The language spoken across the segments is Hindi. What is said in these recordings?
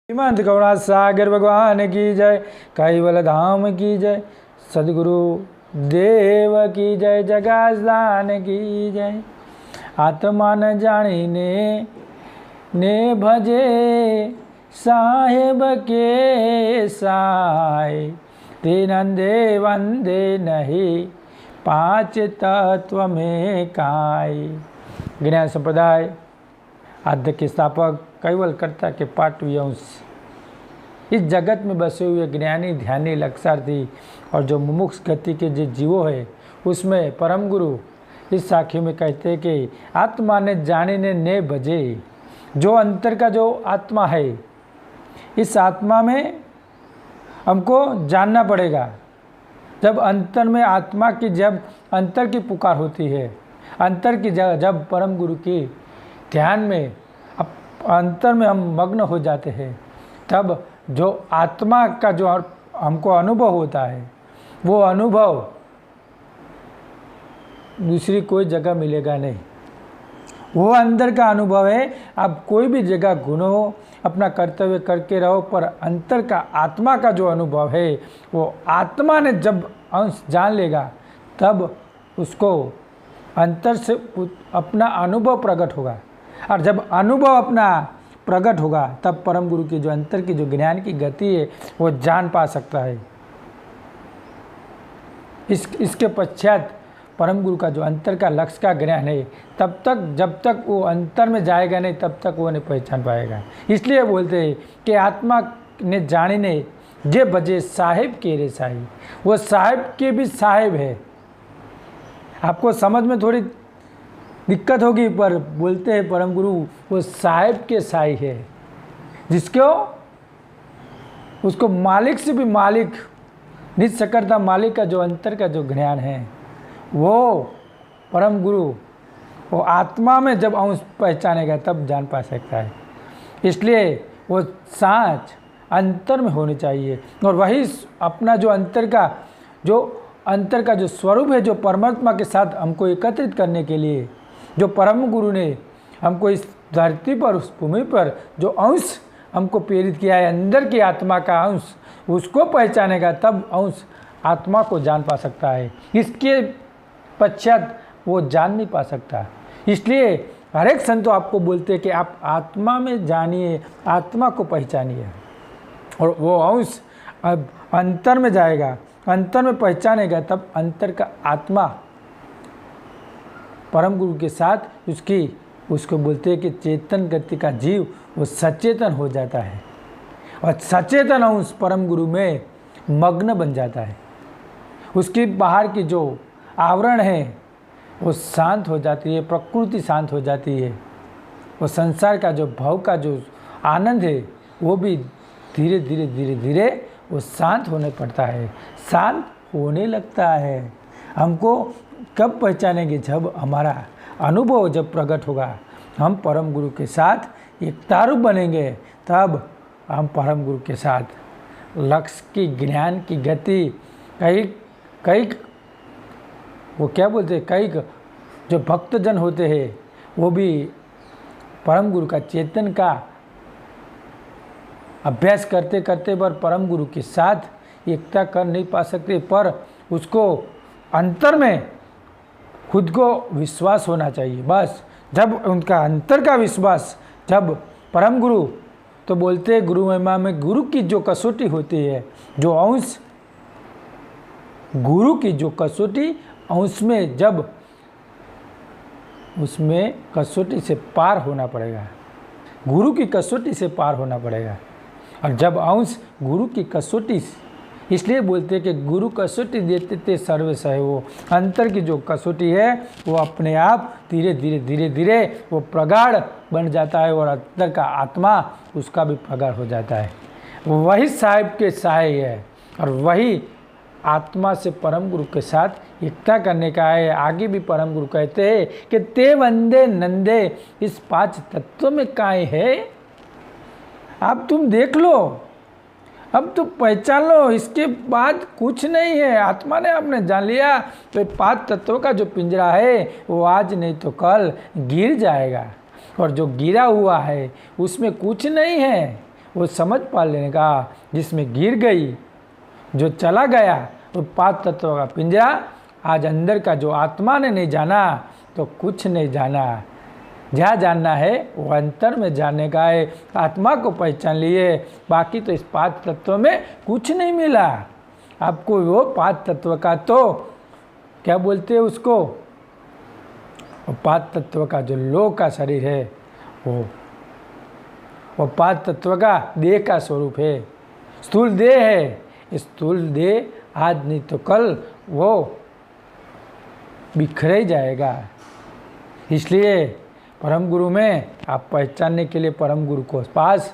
श्रीमंत करुणा सागर भगवान की जय, कैवल धाम की जय, सदगुरु देव की जय, जगादान की जय। आत्मा न जानी ने भजे साहेब के साय, ते नंदे वंदे नहीं पांच तत्व में काय। ज्ञान संप्रदाय आद्य के स्थापक कैवल कर्ता के पाठवी अंश, इस जगत में बसे हुए ज्ञानी ध्यानी लक्षार्थी और जो मुमुक्ष गति के जो जीवो है, उसमें परम गुरु इस साखी में कहते हैं कि आत्मा ने जाने ने भजे, जो अंतर का जो आत्मा है, इस आत्मा में हमको जानना पड़ेगा। जब अंतर में आत्मा की जब अंतर की पुकार होती है, अंतर की जब परम गुरु की ध्यान में अंतर में हम मग्न हो जाते हैं, तब जो आत्मा का जो हमको अनुभव होता है, वो अनुभव दूसरी कोई जगह मिलेगा नहीं। वो अंदर का अनुभव है। आप कोई भी जगह घूमो, अपना कर्तव्य करके रहो, पर अंतर का आत्मा का जो अनुभव है, वो आत्मा ने जब अंश जान लेगा, तब उसको अंतर से अपना अनुभव प्रकट होगा। और जब अनुभव अपना प्रकट होगा, तब परम गुरु की जो अंतर की जो ज्ञान की गति है, वो जान पा सकता है। इसके पश्चात परम गुरु का जो अंतर का लक्ष्य का ज्ञान है, तब तक जब तक वो अंतर में जाएगा नहीं, तब तक वो नहीं पहचान पाएगा। इसलिए बोलते हैं कि आत्मा ने जाने ने जे बजे साहेब के रे साहिब, वो साहेब के भी साहेब है। आपको समझ में थोड़ी दिक्कत होगी, पर बोलते हैं परम गुरु वो साहेब के साई है, जिसको उसको मालिक से भी मालिक, निज सकरता मालिक का जो अंतर का जो ज्ञान है, वो परम गुरु वो आत्मा में जब अंश पहचानेगा, तब जान पा सकता है। इसलिए वो सांच अंतर में होनी चाहिए, और वही अपना जो अंतर का जो स्वरूप है, जो परमात्मा के साथ हमको एकत्रित करने के लिए जो परम गुरु ने हमको इस धरती पर, उस भूमि पर जो अंश हमको प्रेरित किया है, अंदर की आत्मा का अंश, उसको पहचानेगा, तब अंश आत्मा को जान पा सकता है। इसके पश्चात वो जान नहीं पा सकता। इसलिए हर एक संतो आपको बोलते हैं कि आप आत्मा में जानिए, आत्मा को पहचानिए, और वो अंश अब अंतर में जाएगा, अंतर में पहचानेगा, तब अंतर का आत्मा परम गुरु के साथ उसको बोलते हैं कि चेतन गति का जीव वो सचेतन हो जाता है, और सचेतन अंश परम गुरु में मग्न बन जाता है। उसकी बाहर की जो आवरण है वो शांत हो जाती है, प्रकृति शांत हो जाती है, वो संसार का जो भाव का जो आनंद है, वो भी धीरे धीरे धीरे धीरे वो शांत होने पड़ता है, शांत होने लगता है। हमको कब पहचानेंगे? जब हमारा अनुभव जब प्रकट होगा, हम परम गुरु के साथ एक तारूप बनेंगे, तब हम परम गुरु के साथ लक्ष्य की ज्ञान की गति कई वो क्या बोलते हैं, कई जो भक्तजन होते हैं, वो भी परम गुरु का चेतन का अभ्यास करते करते पर परम गुरु के साथ एकता कर नहीं पा सकते, पर उसको अंतर में खुद को विश्वास होना चाहिए। बस जब उनका अंतर का विश्वास, जब परम गुरु तो बोलते हैं गुरु महिमा में गुरु की जो कसौटी होती है, जो अंश गुरु की जो कसौटी अंश में, जब उसमें कसौटी से पार होना पड़ेगा, गुरु की कसौटी से पार होना पड़ेगा। और जब अंश गुरु की कसौटी, इसलिए बोलते हैं कि गुरु कसौटी देते थे सर्व सहे, वो अंतर की जो कसौटी है, वो अपने आप धीरे धीरे धीरे धीरे वो प्रगाढ़ बन जाता है, और अंतर का आत्मा उसका भी प्रगाढ़ हो जाता है। वही साहिब के सहाय है, और वही आत्मा से परम गुरु के साथ एकता करने का है। आगे भी परम गुरु कहते हैं कि ते वंदे नंदे, इस पांच तत्वों में काय है। अब तुम देख लो, अब तो पहचान लो, इसके बाद कुछ नहीं है। आत्मा ने आपने जान लिया तो पांच तत्वों का जो पिंजरा है, वो आज नहीं तो कल गिर जाएगा, और जो गिरा हुआ है उसमें कुछ नहीं है, वो समझ पा लेने का, जिसमें गिर गई, जो चला गया वो 5 तत्वों का पिंजरा। आज अंदर का जो आत्मा ने नहीं जाना तो कुछ नहीं जाना। जहाँ जानना है वो अंतर में जानने का है। आत्मा को पहचान लिए, बाकी तो इस 5 तत्वों में कुछ नहीं मिला आपको। वो 5 तत्व का तो क्या बोलते हैं उसको, वो 5 तत्व का जो लोह का शरीर है, वो 5 तत्व का देह का स्वरूप है, स्थूल देह है। इस स्थूल देह आज नहीं तो कल वो बिखर ही जाएगा। इसलिए परम गुरु में आप पहचानने के लिए, परम गुरु को पास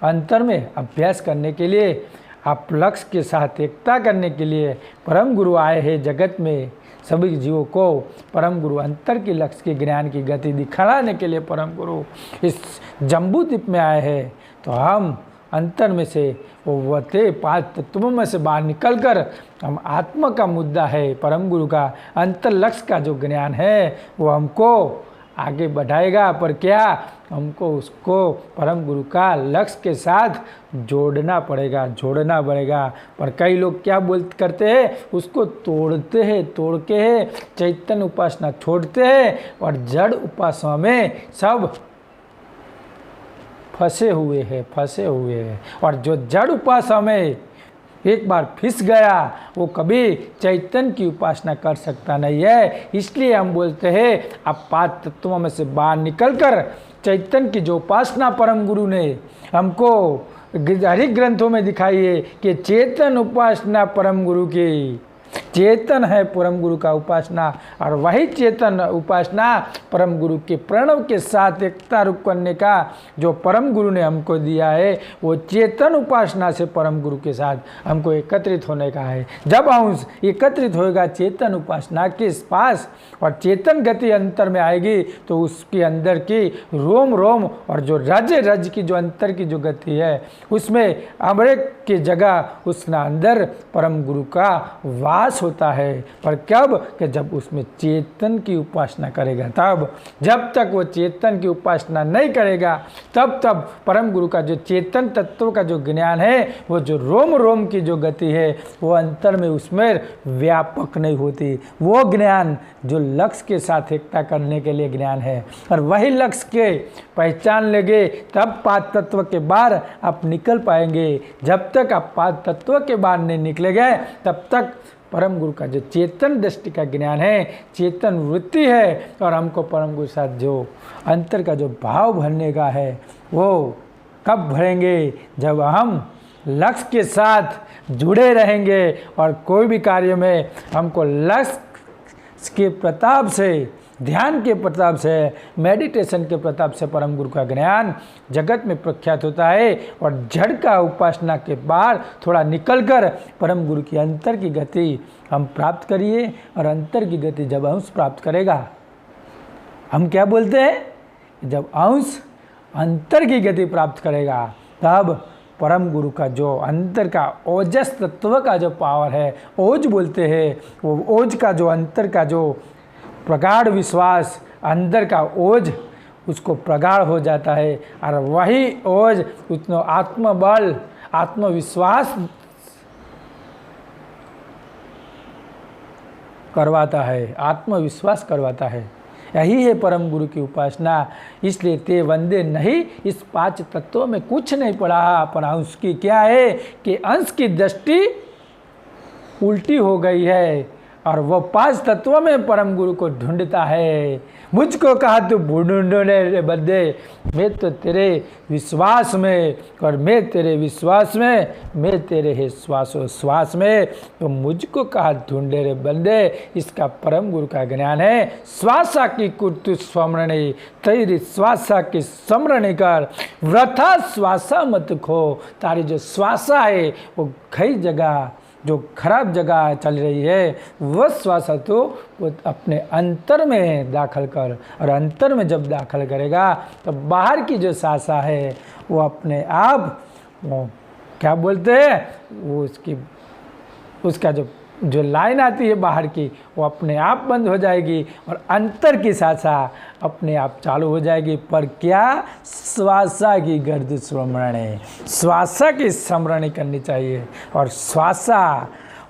अंतर में अभ्यास करने के लिए, आप लक्ष्य के साथ एकता करने के लिए परम गुरु आए हैं जगत में। सभी जीवों को परम गुरु अंतर के लक्ष्य के ज्ञान की गति दिखाने के लिए परम गुरु इस जम्बू द्वीप में आए हैं। तो हम अंतर में से वो वते 5 तत्वों में से बाहर निकलकर हम आत्मा का मुद्दा है, परम गुरु का अंतर लक्ष्य का जो ज्ञान है वो हमको आगे बढ़ाएगा। पर क्या, हमको उसको परम गुरु का लक्ष्य के साथ जोड़ना पड़ेगा, जोड़ना पड़ेगा। पर कई लोग क्या करते हैं, उसको तोड़ते हैं, तोड़ के है चैतन्य उपासना छोड़ते हैं और जड़ उपासना में सब फंसे हुए हैं। और जो जड़ उपासना में एक बार फिस गया वो कभी चैतन्य की उपासना कर सकता नहीं है। इसलिए हम बोलते हैं आप 5 तत्वों में से बाहर निकलकर चैतन्य की जो उपासना परम गुरु ने हमको हरि ग्रंथों में दिखाई है कि चेतन उपासना परम गुरु की, चेतन है परम गुरु का उपासना। और वही चेतन उपासना परम गुरु के प्रणव के साथ एकता रूप करने का जो परम गुरु ने हमको दिया है, वो चेतन उपासना से परम गुरु के साथ हमको एकत्रित होने का है। जब हम एकत्रित होएगा चेतन उपासना के पास और चेतन गति अंतर में आएगी तो उसके अंदर की रोम रोम और जो रज की जो अंतर की जो गति है उसमें अमृत की जगह उसना अंदर परम गुरु का वास होता है। पर कब, कि जब उसमें चेतन की उपासना करेगा तब। जब तक वो चेतन की उपासना नहीं करेगा तब परम गुरु का जो चेतन तत्व का जो ज्ञान है, वो जो रोम रोम की जो गति है वो अंतर में उसमें व्यापक नहीं होती। वो ज्ञान जो लक्ष्य के साथ एकता करने के लिए ज्ञान है, और वही लक्ष्य के पहचान लेंगे तब 5 तत्व के बाहर आप निकल पाएंगे। जब तक आप 5 तत्व के बाहर नहीं निकलेंगे तब तक परम गुरु का जो चेतन दृष्टि का ज्ञान है, चेतन वृत्ति है, और हमको परम गुरु साथ जो अंतर का जो भाव भरने का है वो कब भरेंगे, जब हम लक्ष्य के साथ जुड़े रहेंगे और कोई भी कार्य में हमको लक्ष्य के प्रताप से, ध्यान के प्रताप से, मेडिटेशन के प्रताप से परम गुरु का ज्ञान जगत में प्रख्यात होता है। और जड़ का उपासना के बाहर थोड़ा निकलकर परम गुरु की अंतर की गति हम प्राप्त करिए। और अंतर की गति जब अंश प्राप्त करेगा, हम क्या बोलते हैं, जब अंश अंतर की गति प्राप्त करेगा तब परम गुरु का जो अंतर का ओजस तत्व का जो पावर है, ओज बोलते हैं, वो ओज का जो अंतर का जो प्रगाढ़ विश्वास, अंदर का ओज उसको प्रगाढ़ हो जाता है। और वही ओज उतना आत्मबल, आत्मविश्वास करवाता है, आत्मविश्वास करवाता है। यही है परम गुरु की उपासना। इसलिए ते वंदे नहीं, इस 5 तत्वों में कुछ नहीं पड़ा। पर अंश की क्या है कि अंश की दृष्टि उल्टी हो गई है और वो 5 तत्वों में परम गुरु को ढूंढता है। मुझको कहा तू ढूंढने रे बंदे, मैं तो तेरे विश्वास में, और मैं तेरे विश्वास में, मैं तेरे है श्वासोश्वास में। तो मुझको कहा ढूंढे रे बंदे, इसका परम गुरु का ज्ञान है। श्वासा की कुर्तु स्मरणी, तेरी श्वासा की स्मरण कर, व्रथा श्वासा मत खो। तारी जो श्वासा है वो कई जगह जो खराब जगह चल रही है, वह श्वास तो वो अपने अंतर में दाखिल कर। और अंतर में जब दाखिल करेगा तो बाहर की जो श्वासा है वो अपने आप, वो क्या बोलते हैं, वो उसका जो जो लाइन आती है बाहर की वो अपने आप बंद हो जाएगी और अंतर की सासा अपने आप चालू हो जाएगी। पर क्या? श्वासा की गर्द स्मरण, श्वासा की स्मरण करनी चाहिए। और श्वासा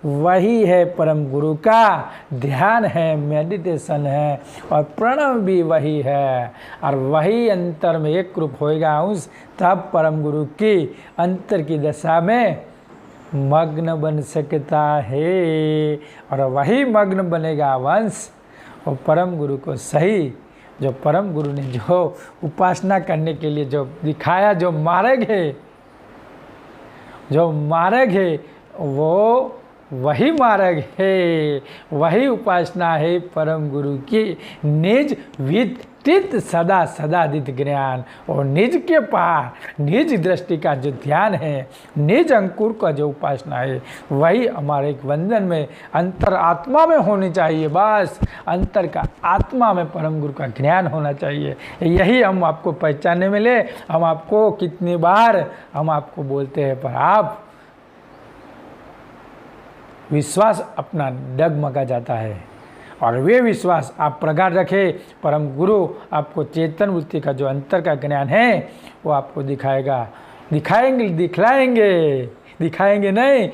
वही है परम गुरु का ध्यान है, मेडिटेशन है, और प्रणव भी वही है। और वही अंतर में एक रूप होएगा अंश, तब परम गुरु की अंतर की दशा में मग्न बन सकता है। और वही मग्न बनेगा वंश और परम गुरु को सही, जो परम गुरु ने जो उपासना करने के लिए जो दिखाया, जो मार्ग है वो वही मार्ग है, वही उपासना है परम गुरु की। निज विदित सदा सदादित ज्ञान, और निज के पार निज दृष्टि का जो ध्यान है, निज अंकुर का जो उपासना है, वही हमारे एक वंदन में अंतर आत्मा में होनी चाहिए। बस अंतर का आत्मा में परम गुरु का ज्ञान होना चाहिए। यही हम आपको पहचानने मिले। हम आपको कितनी बार हम आपको बोलते हैं, पर आप विश्वास अपना डगमगा जाता है। और वे विश्वास आप प्रगाढ़ रखें, परम गुरु आपको चेतन वृत्ति का जो अंतर का ज्ञान है वो आपको दिखाएगा, दिखाएंगे नहीं,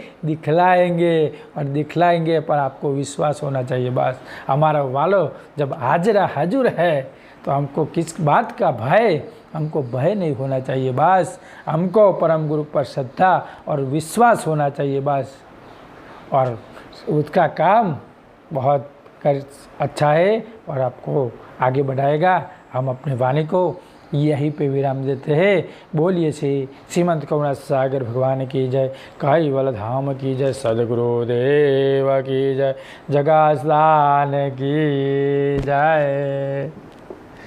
दिखलाएंगे। पर आपको विश्वास होना चाहिए। बस हमारा वालो जब हाजिरा हजूर है तो हमको किस बात का भय, हमको भय नहीं होना चाहिए। बस हमको परम गुरु पर श्रद्धा और विश्वास होना चाहिए बस। और उसका काम बहुत अच्छा है और आपको आगे बढ़ाएगा। हम अपने वाणी को यहीं पे विराम देते हैं। बोलिए श्रीमंत करुणा सागर भगवान की जय, कैवल धाम की जय, सदगुरु देव की जय, जगास्तान की जय।